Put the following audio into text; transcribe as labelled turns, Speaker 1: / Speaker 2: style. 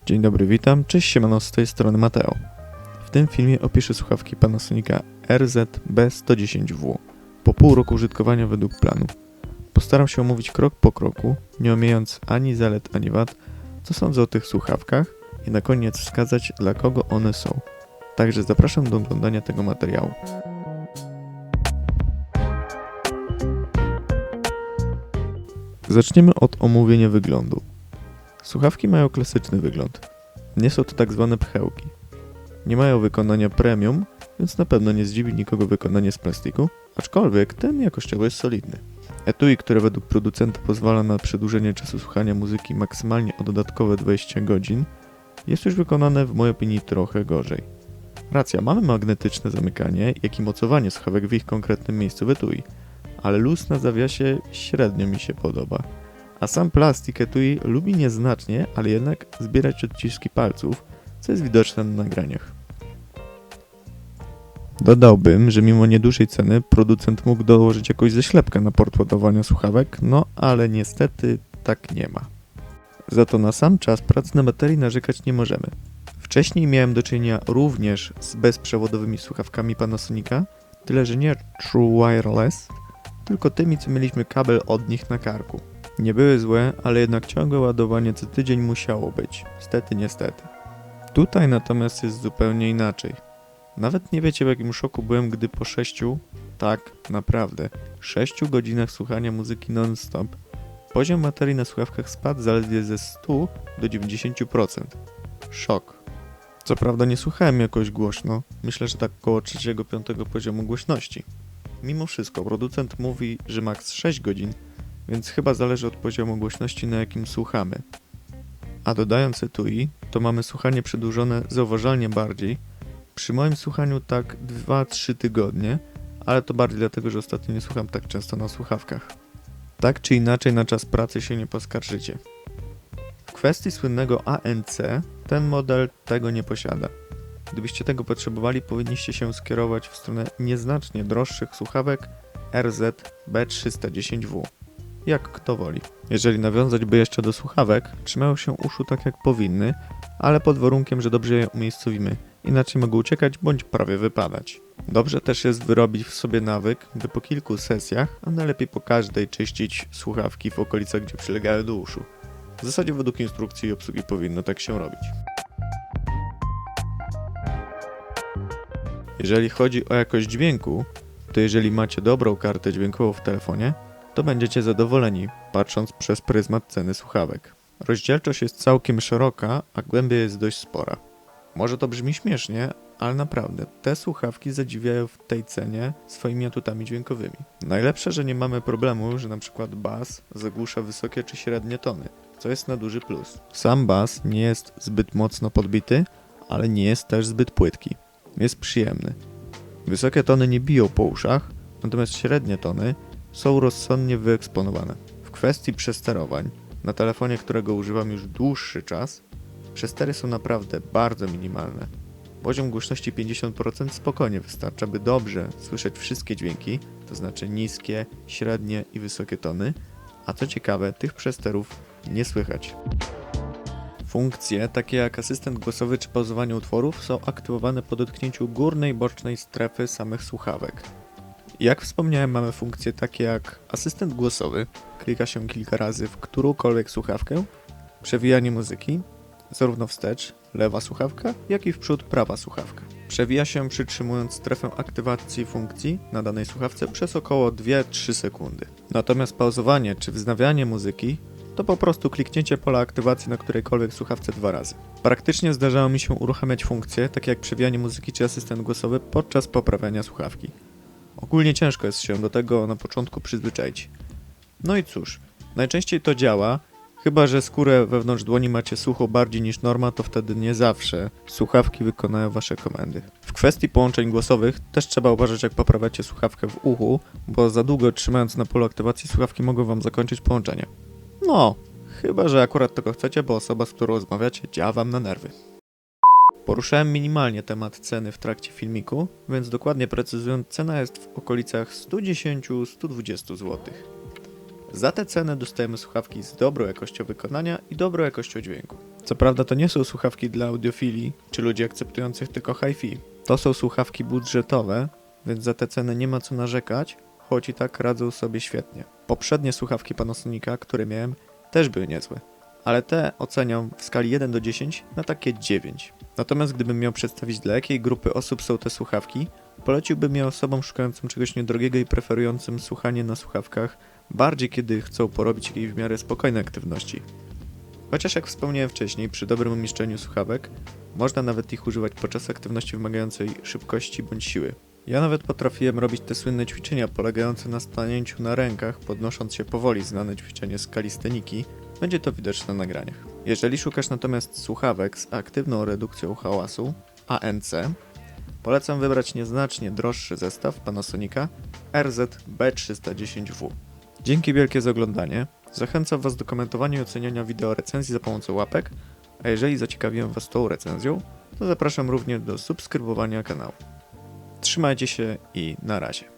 Speaker 1: Dzień dobry, witam, cześć, siemano, z tej strony Mateo. W tym filmie opiszę słuchawki Panasonica RZ-B110W po pół roku użytkowania według planu. Postaram się omówić krok po kroku, nie omijając ani zalet, ani wad, co sądzę o tych słuchawkach i na koniec wskazać, dla kogo one są. Także zapraszam do oglądania tego materiału. Zaczniemy od omówienia wyglądu. Słuchawki mają klasyczny wygląd. Nie są to tak zwane pchełki. Nie mają wykonania premium, więc na pewno nie zdziwi nikogo wykonanie z plastiku, aczkolwiek ten jakościowo jest solidny. Etui, które według producenta pozwala na przedłużenie czasu słuchania muzyki maksymalnie o dodatkowe 20 godzin, jest już wykonane w mojej opinii trochę gorzej. Racja, mamy magnetyczne zamykanie, jak i mocowanie słuchawek w ich konkretnym miejscu w etui, ale luz na zawiasie średnio mi się podoba. A sam plastik etui lubi nieznacznie, ale jednak zbierać odciski palców, co jest widoczne na nagraniach. Dodałbym, że mimo niedużej ceny producent mógł dołożyć jakąś ześlepkę na port ładowania słuchawek, no ale niestety tak nie ma. Za to na sam czas pracy na baterii narzekać nie możemy. Wcześniej miałem do czynienia również z bezprzewodowymi słuchawkami Panasonica, tyle że nie True Wireless, tylko tymi, co mieliśmy kabel od nich na karku. Nie były złe, ale jednak ciągłe ładowanie co tydzień musiało być. Niestety. Tutaj natomiast jest zupełnie inaczej. Nawet nie wiecie, w jakim szoku byłem, gdy po 6 godzinach słuchania muzyki non-stop poziom baterii na słuchawkach spadł zaledwie ze 100 do 90%. Szok. Co prawda nie słuchałem jakoś głośno, myślę, że tak około 3-5 poziomu głośności. Mimo wszystko producent mówi, że maks 6 godzin, więc chyba zależy od poziomu głośności, na jakim słuchamy. A dodając etui, to mamy słuchanie przedłużone zauważalnie bardziej. Przy moim słuchaniu tak 2-3 tygodnie, ale to bardziej dlatego, że ostatnio nie słucham tak często na słuchawkach. Tak czy inaczej na czas pracy się nie poskarżycie. W kwestii słynnego ANC, ten model tego nie posiada. Gdybyście tego potrzebowali, powinniście się skierować w stronę nieznacznie droższych słuchawek RZ-B310W. Jak kto woli. Jeżeli nawiązać by jeszcze do słuchawek, trzymają się uszu tak jak powinny, ale pod warunkiem, że dobrze je umiejscowimy, inaczej mogą uciekać bądź prawie wypadać. Dobrze też jest wyrobić w sobie nawyk, by po kilku sesjach, a najlepiej po każdej, czyścić słuchawki w okolicach, gdzie przylegają do uszu. W zasadzie według instrukcji obsługi powinno tak się robić. Jeżeli chodzi o jakość dźwięku, to jeżeli macie dobrą kartę dźwiękową w telefonie, to będziecie zadowoleni, patrząc przez pryzmat ceny słuchawek. Rozdzielczość jest całkiem szeroka, a głębia jest dość spora. Może to brzmi śmiesznie, ale naprawdę, te słuchawki zadziwiają w tej cenie swoimi atutami dźwiękowymi. Najlepsze, że nie mamy problemu, że np. bas zagłusza wysokie czy średnie tony, co jest na duży plus. Sam bas nie jest zbyt mocno podbity, ale nie jest też zbyt płytki. Jest przyjemny. Wysokie tony nie biją po uszach, natomiast średnie tony są rozsądnie wyeksponowane. W kwestii przesterowań, na telefonie, którego używam już dłuższy czas, przestery są naprawdę bardzo minimalne. Poziom głośności 50% spokojnie wystarcza, by dobrze słyszeć wszystkie dźwięki, to znaczy niskie, średnie i wysokie tony, a co ciekawe, tych przesterów nie słychać. Funkcje, takie jak asystent głosowy czy pauzowanie utworów, są aktywowane po dotknięciu górnej bocznej strefy samych słuchawek. Jak wspomniałem, mamy funkcje takie jak asystent głosowy, klika się kilka razy w którąkolwiek słuchawkę, przewijanie muzyki, zarówno wstecz, lewa słuchawka, jak i w przód, prawa słuchawka. Przewija się przytrzymując strefę aktywacji funkcji na danej słuchawce przez około 2-3 sekundy. Natomiast pauzowanie czy wznawianie muzyki to po prostu kliknięcie pola aktywacji na którejkolwiek słuchawce 2 razy. Praktycznie zdarzało mi się uruchamiać funkcje, takie jak przewijanie muzyki czy asystent głosowy podczas poprawiania słuchawki. Ogólnie ciężko jest się do tego na początku przyzwyczaić. No i cóż, najczęściej to działa, chyba że skórę wewnątrz dłoni macie suchą bardziej niż norma, to wtedy nie zawsze słuchawki wykonają wasze komendy. W kwestii połączeń głosowych też trzeba uważać, jak poprawiacie słuchawkę w uchu, bo za długo trzymając na polu aktywacji słuchawki mogą wam zakończyć połączenie. No, chyba że akurat tego chcecie, bo osoba, z którą rozmawiacie, działa wam na nerwy. Poruszałem minimalnie temat ceny w trakcie filmiku, więc dokładnie precyzując, cena jest w okolicach 110-120 zł. Za tę cenę dostajemy słuchawki z dobrą jakością wykonania i dobrą jakością dźwięku. Co prawda to nie są słuchawki dla audiofili, czy ludzi akceptujących tylko hi-fi. To są słuchawki budżetowe, więc za te ceny nie ma co narzekać, choć i tak radzą sobie świetnie. Poprzednie słuchawki Panasonica, które miałem, też były niezłe, ale te oceniam w skali 1 do 10 na takie 9. Natomiast gdybym miał przedstawić, dla jakiej grupy osób są te słuchawki, poleciłbym je osobom szukającym czegoś niedrogiego i preferującym słuchanie na słuchawkach, bardziej kiedy chcą porobić jakieś w miarę spokojne aktywności. Chociaż jak wspomniałem wcześniej, przy dobrym umieszczeniu słuchawek, można nawet ich używać podczas aktywności wymagającej szybkości bądź siły. Ja nawet potrafiłem robić te słynne ćwiczenia polegające na stanięciu na rękach, podnosząc się powoli, znane ćwiczenie z kalisteniki. Będzie to widoczne na nagraniach. Jeżeli szukasz natomiast słuchawek z aktywną redukcją hałasu, ANC, polecam wybrać nieznacznie droższy zestaw Panasonica RZ-B310W. Dzięki wielkie za oglądanie. Zachęcam Was do komentowania i oceniania wideo recenzji za pomocą łapek, a jeżeli zaciekawiłem Was tą recenzją, to zapraszam również do subskrybowania kanału. Trzymajcie się i na razie.